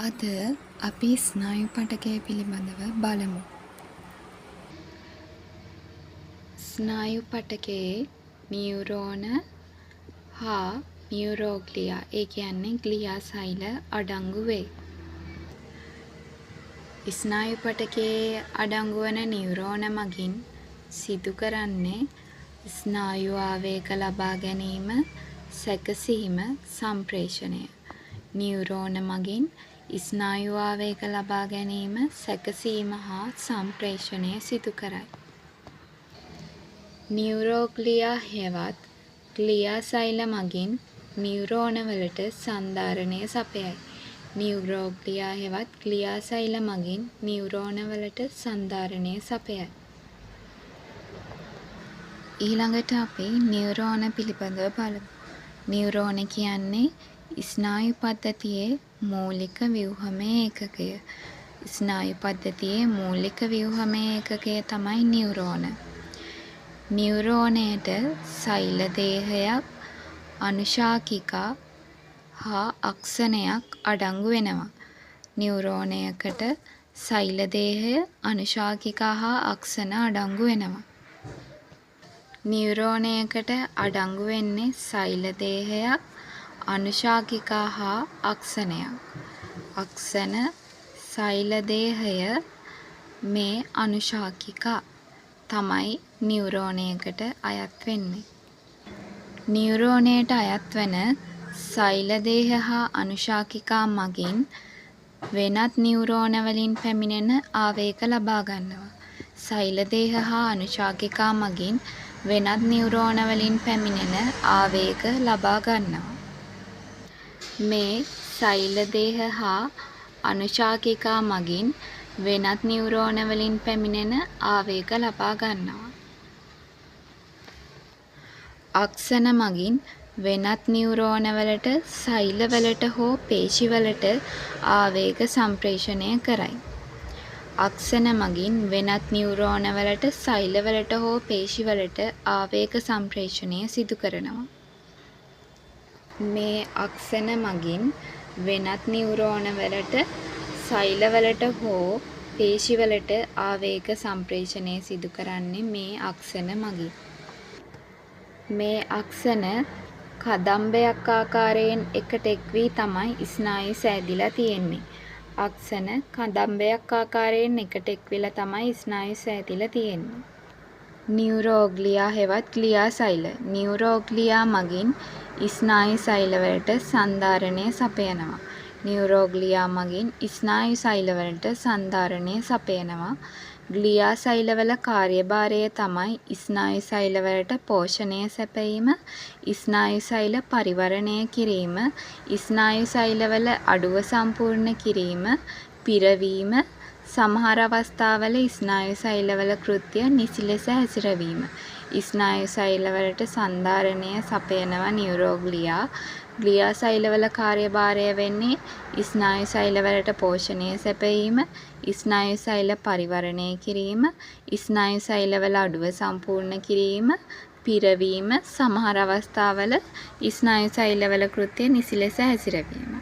අද අපි ස්නායු පටකය පිළිබඳව බලමු. ස්නායු පටකයේ නියුරෝන හා නියුරෝග්ලියා ඒ කියන්නේ ග්ලියා සෛල අඩංගු වේ. ස්නායු පටකයේ අඩංගු වන නියුරෝන මගින් සිදු කරන්නේ ස්නායු ආවේග ලබා ගැනීම, සැකසීම, සම්ප්‍රේෂණය. නියුරෝන මගින් ස්නායු ආවේග ලබා ගැනීම, සැකසීම හා සම්ප්‍රේෂණය සිදු කරයි. නියුරෝග්ලියා හෙවත් ග්ලියා සෛල මගින් නියුරෝනවලට සංධාරණය සපයයි. නියුරෝග්ලියා හෙවත් ග්ලියා සෛල මගින් නියුරෝනවලට සංධාරණය සපයයි. ඊළඟට අපි නියුරෝන පිළිබඳව බලමු. නියුරෝන කියන්නේ ස්නායු පද්ධතියේ මූලික ව්‍යුහමය ඒකකය. ස්නායු පද්ධතියේ මූලික ව්‍යුහමය ඒකකය තමයි නියුරෝන. නියුරෝනයට සෛල දේහයක්, අනුශාකිකා හා අක්ෂණයක් අඩංගු වෙනවා. නියුරෝනයකට සෛල දේහය, අනුශාකිකා හා අක්ෂණ අඩංගු වෙනවා. නියුරෝනයකට අඩංගු වෙන්නේ සෛල දේහයක්, අනුශාකිකා හා අක්ෂණයක්. අක්ෂණ, සෛල දේහය, මේ අනුශාකිකා තමයි නියුරෝනයකට අයත් වෙන්නේ. නියුරෝනයට අයත් වන සෛල දේහ හා අනුශාකිකා මගින් වෙනත් නියුරෝන වලින් පැමිණෙන ආවේග ලබා ගන්නවා. සෛල දේහ හා අනුශාකිකා මගින් වෙනත් නියුරෝන වලින් පැමිණෙන ආවේග ලබා ගන්නවා. මේ සෛල දේහ හා අනුශාකිකා මගින් වෙනත් නියුරෝන වලින් පැමිණෙන ආවේග ලබා ගන්නවා. අක්ෂණ මගින් වෙනත් නියුරෝන වලට, සෛල වලට හෝ පේශි වලට ආවේග සම්ප්‍රේෂණය කරයි. අක්ෂණ මගින් වෙනත් නියුරෝන වලට, සෛල වලට හෝ පේශි වලට ආවේග සම්ප්‍රේෂණය සිදු කරනවා. මේ අක්ෂණ මගින් වෙනත් නියුරෝන වලට, සෛල වලට හෝ පේශි වලට ආවේග සම්ප්‍රේෂණය සිදු කරන්නේ මේ අක්ෂණ මගින්. මේ අක්ෂණ කදම්බයක් ආකාරයෙන් එකට එක් වී තමයි ස්නායු සෑදිලා තියෙන්නේ. අක්ෂණ කදම්බයක් ආකාරයෙන් එකට එක් වෙලා තමයි ස්නායු සෑදිලා තියෙන්නේ. නියුරෝග්ලියා හෙවත් ග්ලියා සෛල. නියුරෝග්ලියා මගින් ස්නායු සෛල වලට සංධාරණය සපයනවා. නියුරෝග්ලියා මගින් ස්නායු සෛල වලට සංධාරණය සපයනවා. ග්ලියා සෛලවල කාර්යභාරය තමයි ස්නායු සෛලවලට පෝෂණය සැපයීම, ස්නායු සෛල පරිවරණය කිරීම, ස්නායු සෛලවල අඩුව සම්පූර්ණ කිරීම, පිරවීම, සමහර අවස්ථාවල ස්නායු සෛලවල කෘත්‍ය නිසි ලෙස හැසිරවීම. ස්නායු සෛලවලට සංධාරණය සපයනවා නියුරෝග්ලියා. ග්ලියා සෛලවල කාර්යභාරය වෙන්නේ ස්නායු සෛලවලට පෝෂණය සැපයීම, ස්නායු සෛල පරිවරණය කිරීම, ස්නායු සෛලවල අඩුව සම්පූර්ණ කිරීම, පිරවීම, සමහර අවස්ථාවල ස්නායු සෛලවල කෘත්‍ය නිසි ලෙස හැසිරවීම.